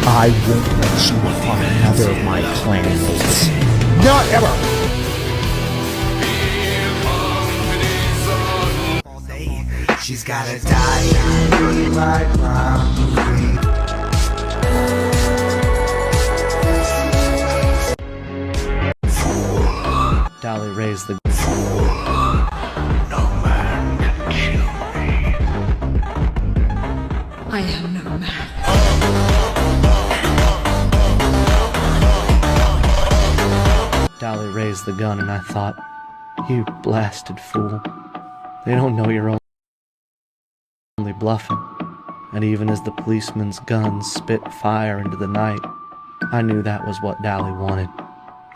I won't let you harm another of my clanmates. Not ever! She's gotta die. Be my property. Dolly raised the Fool. No man can kill me. I am no man. Dolly raised the gun, and I thought, you blasted fool. They don't know you're only bluffing. And even as the policeman's gun spit fire into the night, I knew that was what Dolly wanted.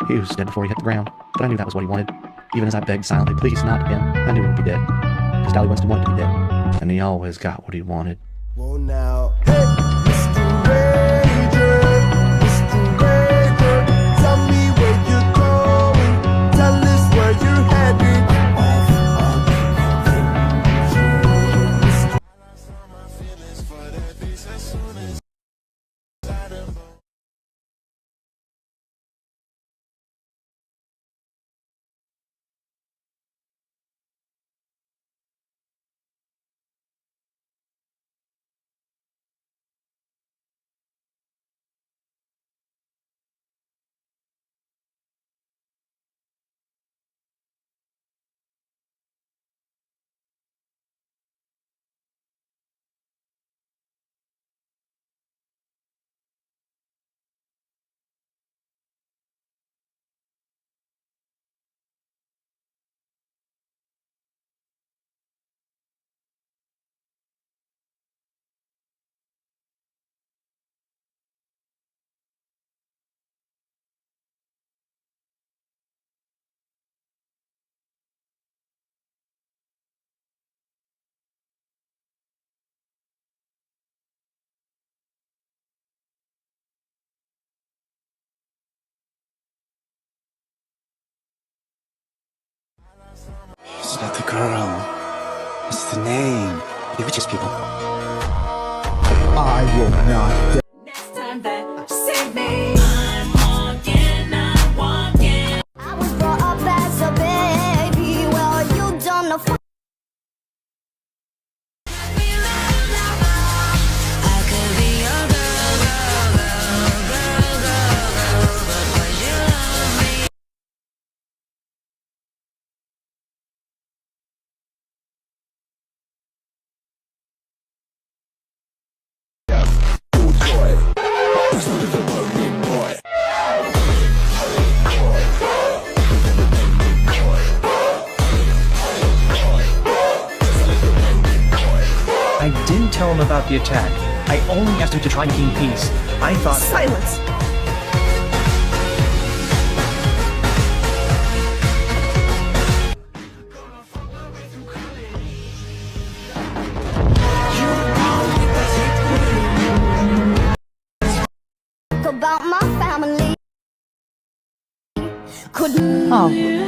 He was dead before he hit the ground, but I knew that was what he wanted. Even as I begged silently, please, not him, I knew he would be dead. Because Dolly Winston wanted to be dead, and he always got what he wanted. Well now, hey, Mr. Ranger, Mr. Ranger, tell me where you're going, tell us where you're headed. It's not the girl. It's the name. Bewitches people. I will not. Next time that save me. I was brought up as a baby. Well, you don't know. I didn't tell him about the attack. I only asked him to try making peace. I thought— Silence! About my family. Couldn't. Oh.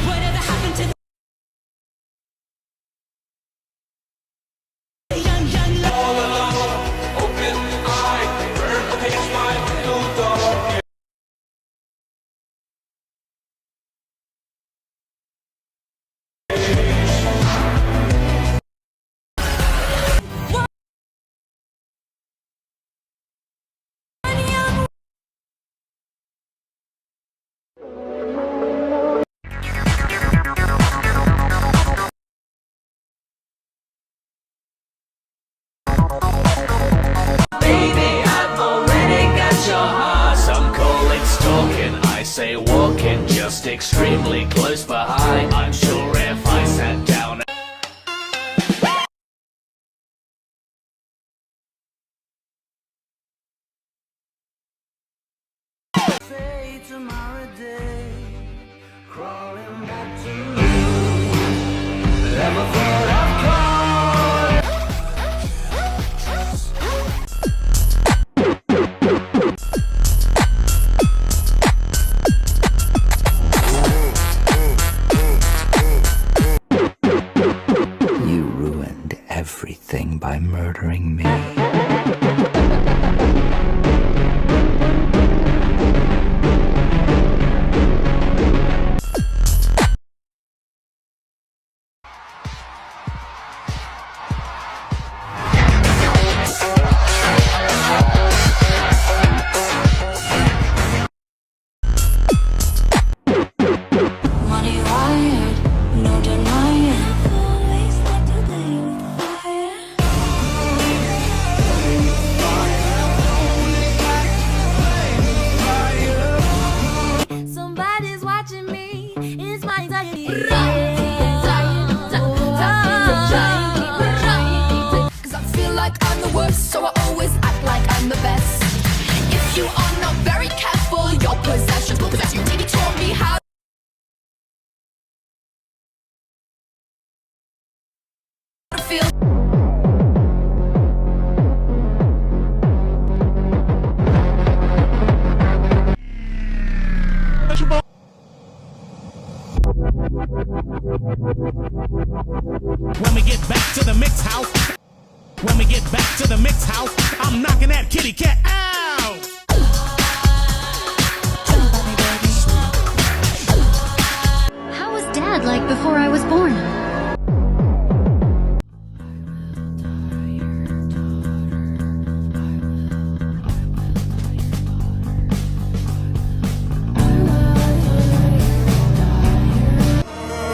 Whatever happened to the young love? Some call it stalking, I say walking just extremely close behind. I'm sure if I sat down You ruined everything by murdering me. Money wired, no denying. Always like to play with fire. Somebody's watching me. It's my anxiety. Cause I feel like I'm the worst, so I always act like I'm the best. If you are not very careful, your possessions will possess you. Daddy taught me how to feel. When we get back to the mix house, when we get back to the mix house, I'm knocking that kitty cat out. How was Dad like before I was born?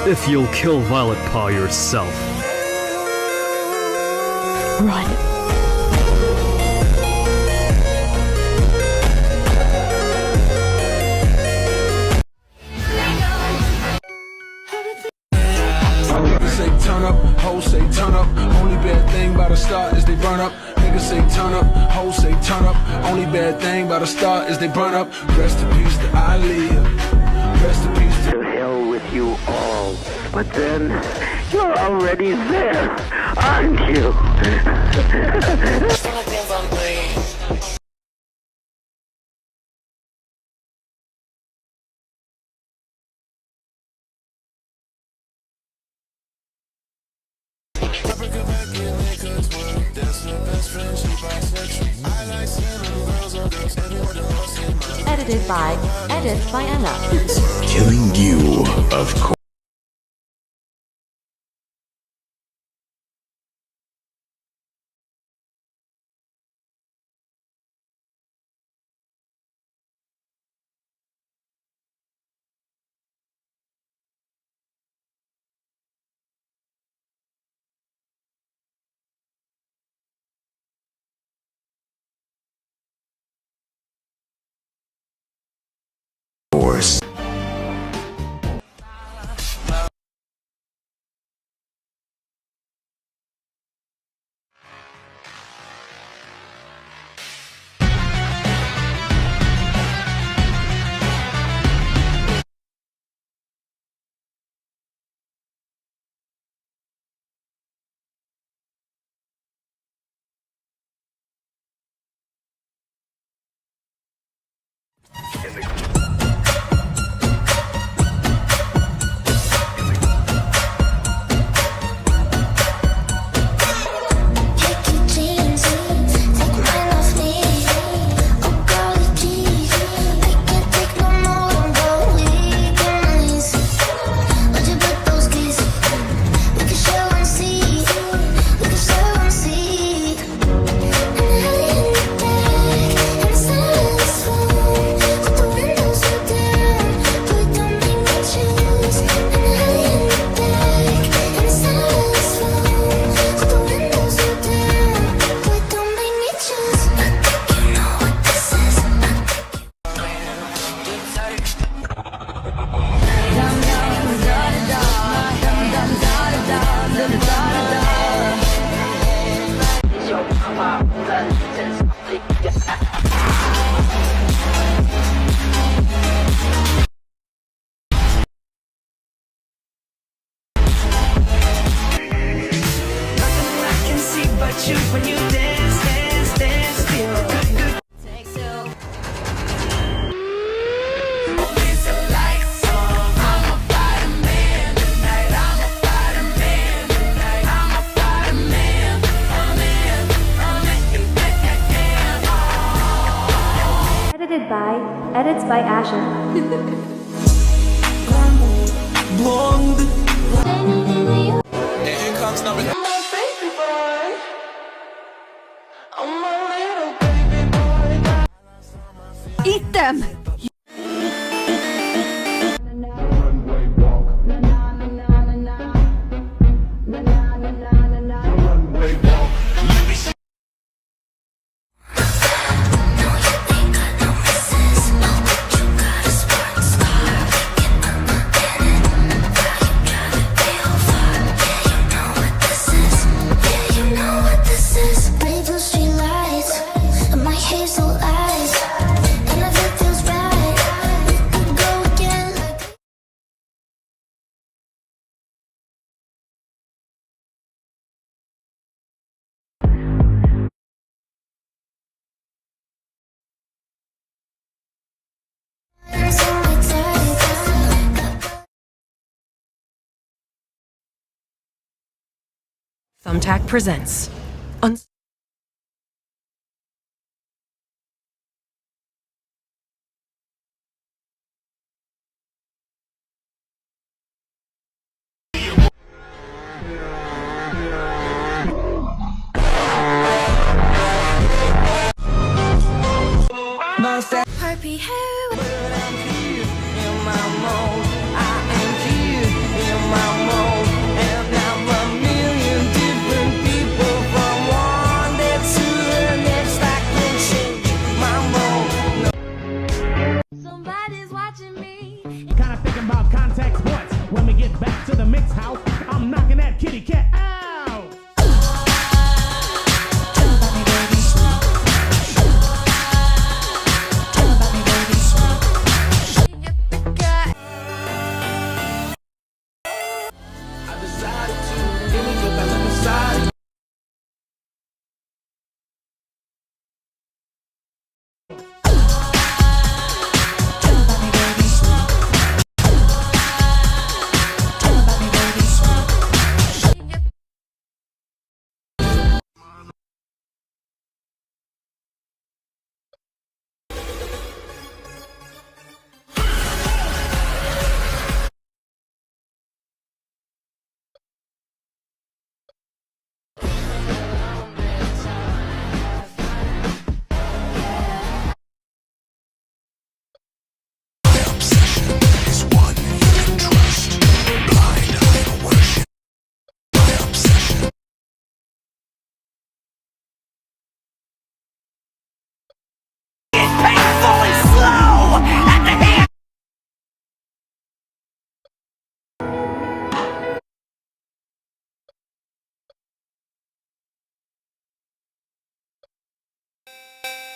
If you'll kill Violet Paw yourself. Right. Niggas say turn up, hoes say turn up. Only bad thing about a star is they burn up. Niggas say turn up, hoes say turn up. Only bad thing about a star is they burn up. Rest in peace to Ali. Rest in peace to hell with you all. But then, you're already there, aren't you? Edited by Anna. Killing you, of course. Edited by Edits by Asha. Here comes number. Eat them! Thumbtack presents. Harpy hair. Somebody's watching me. Kinda thinking about contact sports. When we get back to the mix house, I'm knocking that kitty cat out.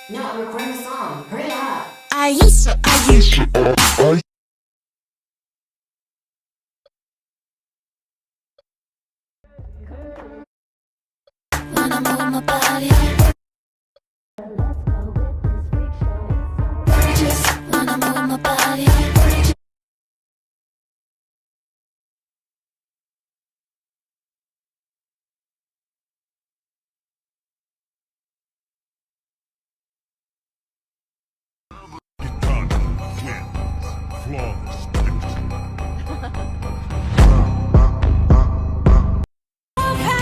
No, I'm recording a song. Hurry up. I used to. When I move my body, just when I move my body.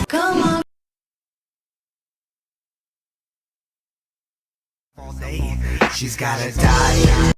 Come on. All day, she's gotta die.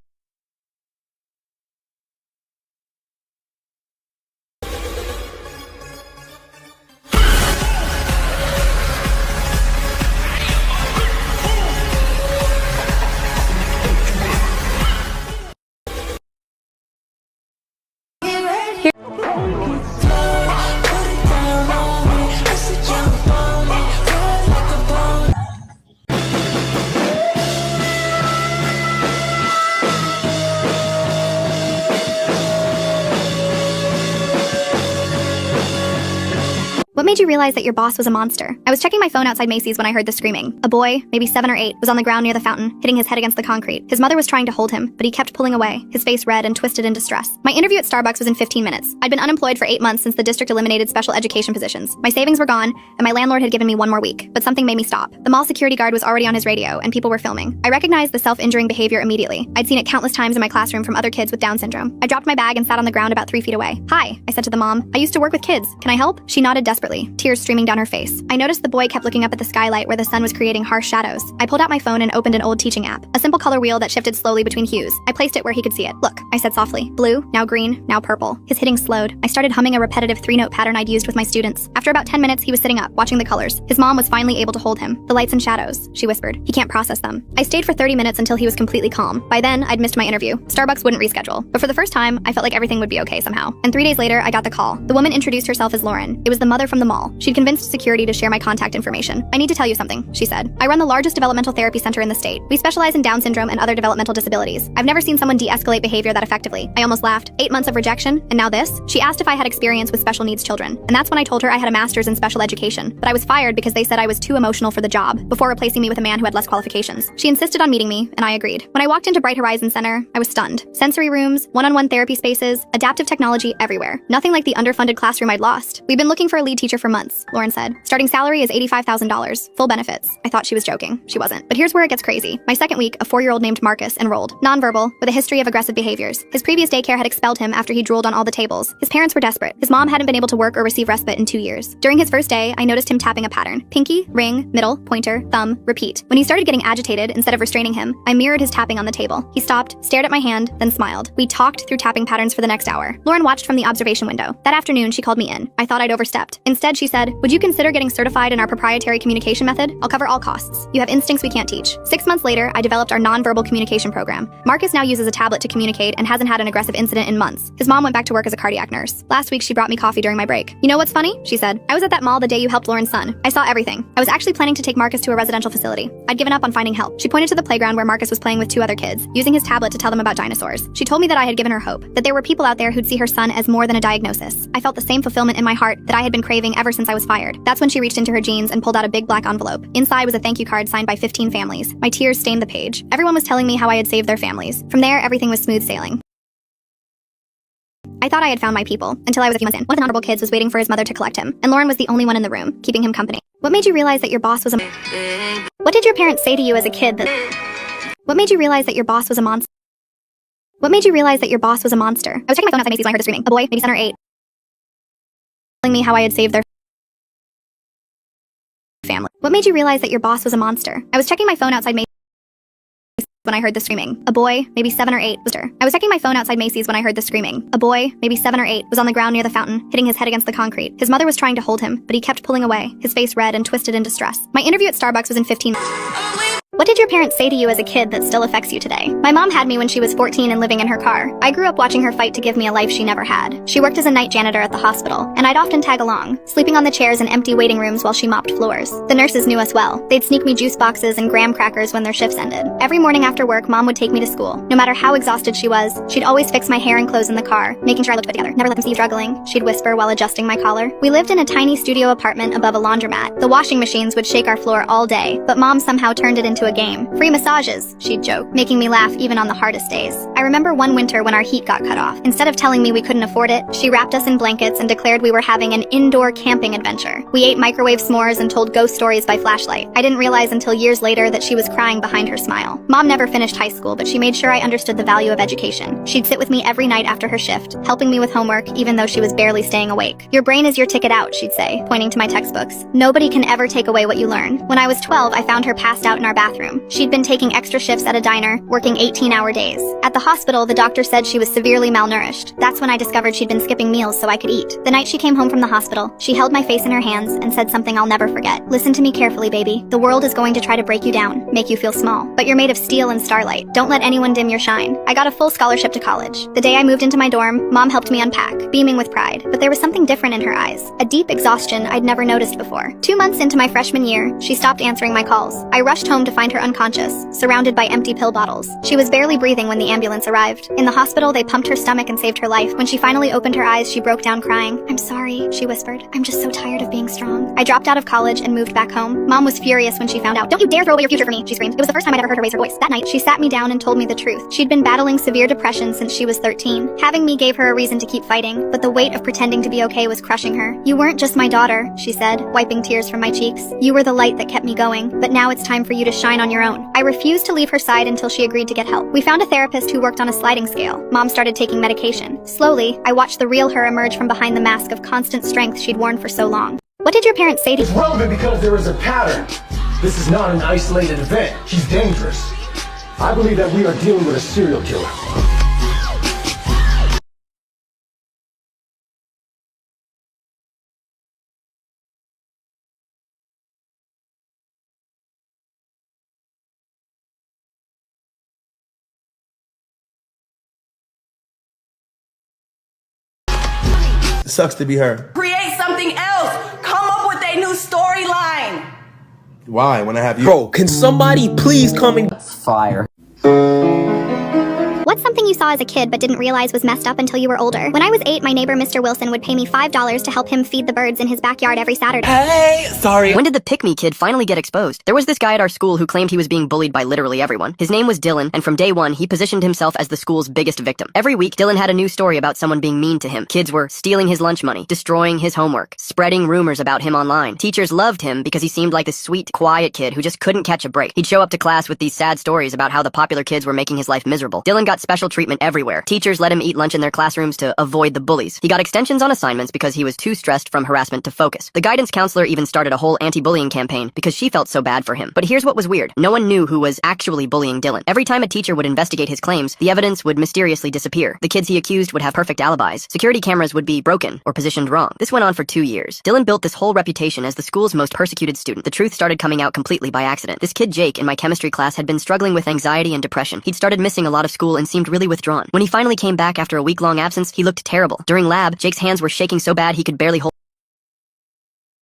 made you realize that your boss was a monster? I was checking my phone outside Macy's when I heard the screaming. A boy, maybe 7 or 8, was on the ground near the fountain, hitting his head against the concrete. His mother was trying to hold him, but he kept pulling away, his face red and twisted in distress. My interview at Starbucks was in 15 minutes. I'd been unemployed for 8 months since the district eliminated special education positions. My savings were gone, and my landlord had given me 1 more week, but something made me stop. The mall security guard was already on his radio, and people were filming. I recognized the self-injuring behavior immediately. I'd seen it countless times in my classroom from other kids with Down syndrome. I dropped my bag and sat on the ground about 3 feet away. "Hi," I said to the mom. "I used to work with kids. Can I help?" She nodded desperately, tears streaming down her face. I noticed the boy kept looking up at the skylight where the sun was creating harsh shadows. I pulled out my phone and opened an old teaching app, a simple color wheel that shifted slowly between hues. I placed it where he could see it. "Look," I said softly. Blue, now green, now purple. His hitting slowed. I started humming a repetitive 3-note pattern I'd used with my students. After about 10 minutes, he was sitting up, watching the colors. His mom was finally able to hold him. "The lights and shadows," she whispered. "He can't process them." I stayed for 30 minutes until he was completely calm. By then, I'd missed my interview. Starbucks wouldn't reschedule. But for the first time, I felt like everything would be okay somehow. And 3 days later, I got the call. The woman introduced herself as Lauren. It was the mother from the mall. She'd convinced security to share my contact information. "I need to tell you something," she said. "I run the largest developmental therapy center in the state. We specialize in Down syndrome and other developmental disabilities. I've never seen someone de-escalate behavior that effectively." I almost laughed. 8 months of rejection, and now this? She asked if I had experience with special needs children, and that's when I told her I had a master's in special education. But I was fired because they said I was too emotional for the job, before replacing me with a man who had less qualifications. She insisted on meeting me, and I agreed. When I walked into Bright Horizon Center, I was stunned. Sensory rooms, one-on-one therapy spaces, adaptive technology everywhere. Nothing like the underfunded classroom I'd lost. "We've been looking for a lead teacher for months," Lauren said. "Starting salary is $85,000, full benefits." I thought she was joking. She wasn't. But here's where it gets crazy. My second week, a 4-year-old named Marcus enrolled. Nonverbal, with a history of aggressive behaviors. His previous daycare had expelled him after he drooled on all the tables. His parents were desperate. His mom hadn't been able to work or receive respite in 2 years. During his first day, I noticed him tapping a pattern. Pinky, ring, middle, pointer, thumb, repeat. When he started getting agitated, instead of restraining him, I mirrored his tapping on the table. He stopped, stared at my hand, then smiled. We talked through tapping patterns for the next hour. Lauren watched from the observation window. That afternoon, she called me in. I thought I'd overstepped. Instead, she said, "Would you consider getting certified in our proprietary communication method? I'll cover all costs. You have instincts we can't teach." 6 months later, I developed our nonverbal communication program. Marcus now uses a tablet to communicate and hasn't had an aggressive incident in months. His mom went back to work as a cardiac nurse. Last week, she brought me coffee during my break. "You know what's funny?" she said. "I was at that mall the day you helped Lauren's son. I saw everything. I was actually planning to take Marcus to a residential facility. I'd given up on finding help." She pointed to the playground where Marcus was playing with 2 other kids, using his tablet to tell them about dinosaurs. She told me that I had given her hope, that there were people out there who'd see her son as more than a diagnosis. I felt the same fulfillment in my heart that I had been craving ever since I was fired. That's when she reached into her jeans and pulled out a big black envelope. Inside was a thank you card signed by 15 families. My tears stained the page. Everyone was telling me how I had saved their families. From there, everything was smooth sailing. I thought I had found my people, until I was a few months in. One of the nonverbal kids was waiting for his mother to collect him, and Lauren was the only one in the room, keeping him company. What made you realize that your boss was a... What did your parents say to you as a kid that... What made you realize that your boss was a monster? What made you realize that your boss was a monster? I was checking my phone outside Macy's when I heard the screaming. A boy, maybe 7 or 8, telling me how I had saved their family. What made you realize that your boss was a monster? I was checking my phone outside Macy's when I heard the screaming. A boy, maybe 7 or 8, I was checking my phone outside Macy's when I heard the screaming. A boy, maybe 7 or 8, was on the ground near the fountain, hitting his head against the concrete. His mother was trying to hold him, but he kept pulling away, his face red and twisted in distress. My interview at Starbucks was in 15 minutes. What did your parents say to you as a kid that still affects you today? My mom had me when she was 14 and living in her car. I grew up watching her fight to give me a life she never had. She worked as a night janitor at the hospital, and I'd often tag along, sleeping on the chairs in empty waiting rooms while she mopped floors. The nurses knew us well. They'd sneak me juice boxes and graham crackers when their shifts ended. Every morning after work, Mom would take me to school. No matter how exhausted she was, she'd always fix my hair and clothes in the car, making sure I looked put together. "Never let them see you struggling," she'd whisper while adjusting my collar. We lived in a tiny studio apartment above a laundromat. The washing machines would shake our floor all day, but Mom somehow turned it into a game. "Free massages," she'd joke, making me laugh even on the hardest days. I remember one winter when our heat got cut off. Instead of telling me we couldn't afford it, she wrapped us in blankets and declared we were having an indoor camping adventure. We ate microwave s'mores and told ghost stories by flashlight. I didn't realize until years later that she was crying behind her smile. Mom never finished high school, but she made sure I understood the value of education. She'd sit with me every night after her shift, helping me with homework even though she was barely staying awake. "Your brain is your ticket out," she'd say, pointing to my textbooks. "Nobody can ever take away what you learn." When I was 12, I found her passed out in our bathroom. She'd been taking extra shifts at a diner, working 18-hour days. At the hospital, the doctor said she was severely malnourished. That's when I discovered she'd been skipping meals so I could eat. The night she came home from the hospital, she held my face in her hands and said something I'll never forget. "Listen to me carefully, baby. The world is going to try to break you down, make you feel small. But you're made of steel and starlight. Don't let anyone dim your shine." I got a full scholarship to college. The day I moved into my dorm, Mom helped me unpack, beaming with pride. But there was something different in her eyes, a deep exhaustion I'd never noticed before. 2 months into my freshman year, she stopped answering my calls. I rushed home to find find her unconscious, surrounded by empty pill bottles. She was barely breathing when the ambulance arrived. In the hospital, they pumped her stomach and saved her life. When she finally opened her eyes, she broke down crying. "I'm sorry," she whispered. "I'm just so tired of being strong." I dropped out of college and moved back home. Mom was furious when she found out. "Don't you dare throw away your future for me," she screamed. It was the first time I'd ever heard her raise her voice. That night, she sat me down and told me the truth. She'd been battling severe depression since she was 13. Having me gave her a reason to keep fighting, but the weight of pretending to be okay was crushing her. "You weren't just my daughter," she said, wiping tears from my cheeks. "You were the light that kept me going, but now it's time for you to shine on your own." I refused to leave her side until she agreed to get help. We found a therapist who worked on a sliding scale. Mom started taking medication. Slowly, I watched the real her emerge from behind the mask of constant strength she'd worn for so long. What did your parents say to you? It's relevant because there is a pattern. This is not an isolated event. She's dangerous. I believe that we are dealing with a serial killer. It sucks to be her. Create something else. Come up with a new storyline. Why? When I have you. Bro, can somebody please come and fire? What's something you saw as a kid but didn't realize was messed up until you were older? When I was 8, my neighbor Mr. Wilson would pay me $5 to help him feed the birds in his backyard every Saturday. Hey, sorry. When did the pick-me kid finally get exposed? There was this guy at our school who claimed he was being bullied by literally everyone. His name was Dylan, and from day one, he positioned himself as the school's biggest victim. Every week, Dylan had a new story about someone being mean to him. Kids were stealing his lunch money, destroying his homework, spreading rumors about him online. Teachers loved him because he seemed like this sweet, quiet kid who just couldn't catch a break. He'd show up to class with these sad stories about how the popular kids were making his life miserable. Dylan got special treatment everywhere. Teachers let him eat lunch in their classrooms to avoid the bullies. He got extensions on assignments because he was too stressed from harassment to focus. The guidance counselor even started a whole anti-bullying campaign because she felt so bad for him. But here's what was weird. No one knew who was actually bullying Dylan. Every time a teacher would investigate his claims, the evidence would mysteriously disappear. The kids he accused would have perfect alibis. Security cameras would be broken or positioned wrong. This went on for 2 years. Dylan built this whole reputation as the school's most persecuted student. The truth started coming out completely by accident. This kid Jake in my chemistry class had been struggling with anxiety and depression. He'd started missing a lot of school and seemed really withdrawn. When he finally came back after a week-long absence, he looked terrible. During lab, Jake's hands were shaking so bad he could barely hold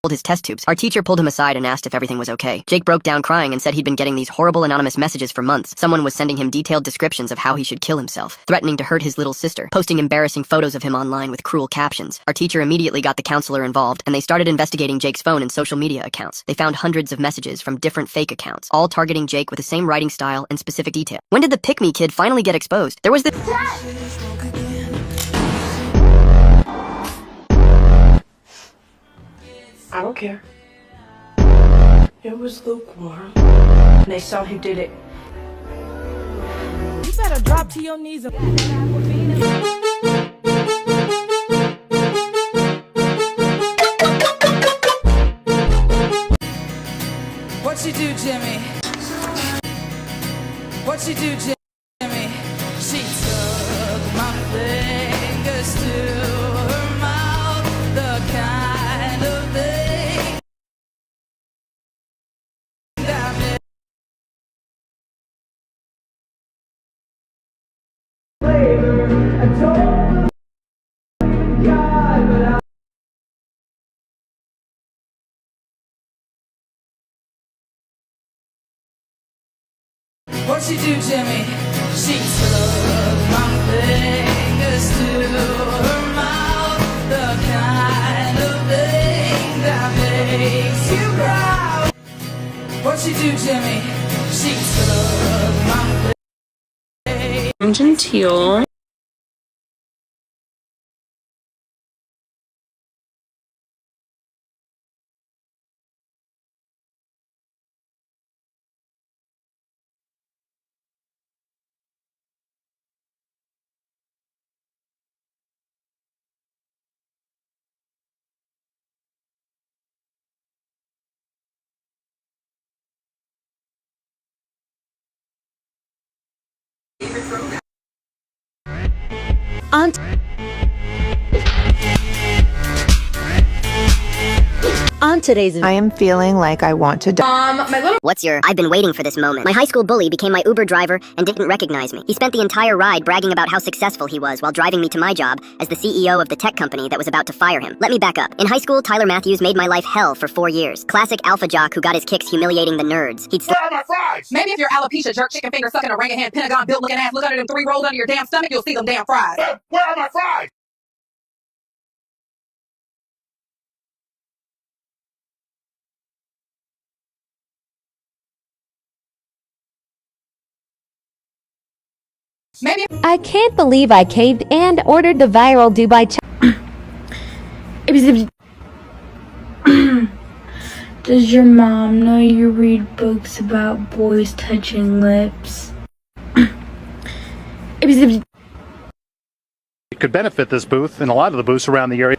his test tubes. Our teacher pulled him aside and asked if everything was okay. Jake broke down crying and said he'd been getting these horrible anonymous messages for months. Someone was sending him detailed descriptions of how he should kill himself, threatening to hurt his little sister, posting embarrassing photos of him online with cruel captions. Our teacher immediately got the counselor involved, and they started investigating Jake's phone and social media accounts. They found hundreds of messages from different fake accounts, all targeting Jake with the same writing style and specific detail. When did the pick-me kid finally get exposed? There was this... I don't care. It was lukewarm. They saw who did it. You better drop to your knees and What you do, Jimmy? What you do, Jimmy? She took my fingers to her mouth, the kind of thing that made What you do, Jimmy? She took my fingers to her mouth, the kind of thing that makes you proud. What you do, Jimmy? She took my fingers. I'm genteel. On today's I am feeling like I want to die. My little What's your I've been waiting for this moment. My high school bully became my Uber driver and didn't recognize me. He spent the entire ride bragging about how successful he was while driving me to my job as the CEO of the tech company that was about to fire him. Let me back up. In high school, Tyler Matthews made my life hell for 4 years. Classic alpha jock who got his kicks humiliating the nerds. Where are my fries? Maybe if you're alopecia, jerk, chicken finger, sucking, orangutan, Pentagon, built looking ass, look under them 3 rolls under your damn stomach, you'll see them damn fries. Where are my fries? Maybe. I can't believe I caved and ordered the viral Dubai Does your mom know you read books about boys touching lips? It could benefit this booth and a lot of the booths around the area.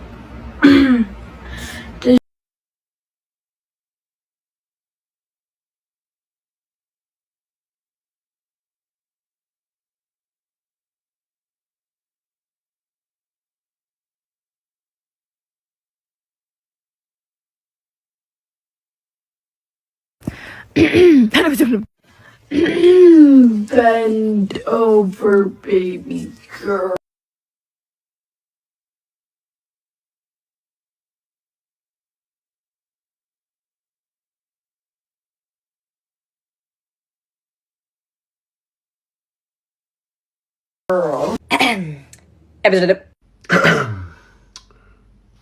Bend over, baby girl.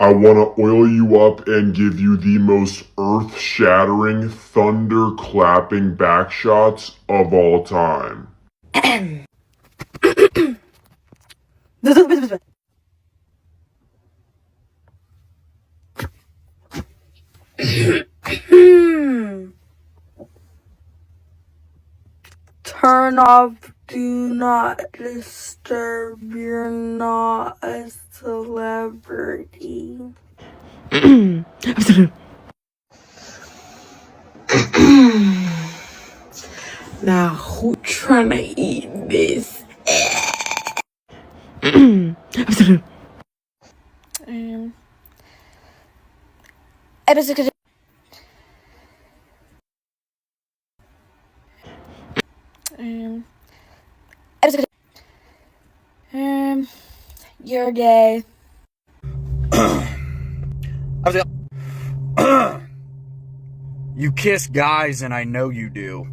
I want to oil you up and give you the most earth-shattering, thunder-clapping backshots of all time. Turn off Do Not Disturb. You're not a celebrity. Now, who tryna eat this? You're gay. You kiss guys, and I know you do.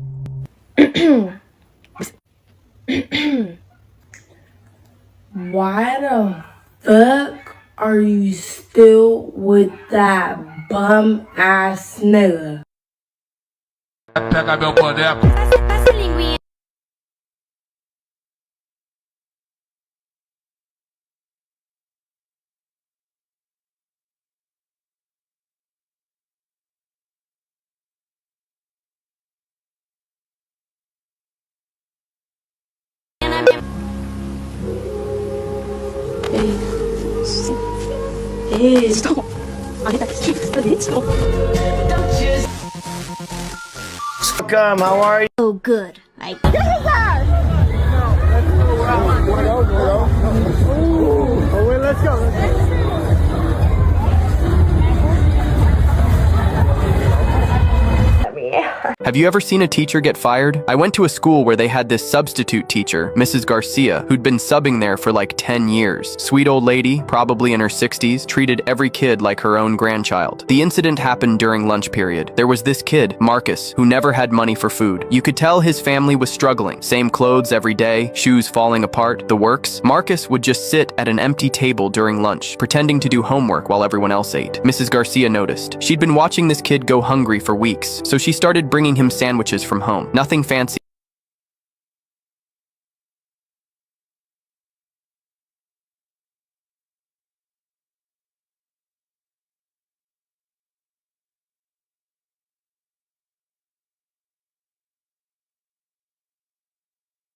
Why the fuck are you still with that bum ass nigga? Pega meu boneco. Hey, stop. Welcome, how are you? Oh, good. Let's go. Have you ever seen a teacher get fired? I went to a school where they had this substitute teacher, Mrs. Garcia, who'd been subbing there for like 10 years. Sweet old lady, probably in her 60s, treated every kid like her own grandchild. The incident happened during lunch period. There was this kid, Marcus, who never had money for food. You could tell his family was struggling. Same clothes every day, shoes falling apart, the works. Marcus would just sit at an empty table during lunch, pretending to do homework while everyone else ate. Mrs. Garcia noticed. She'd been watching this kid go hungry for weeks, so she started bringing him sandwiches from home. Nothing fancy.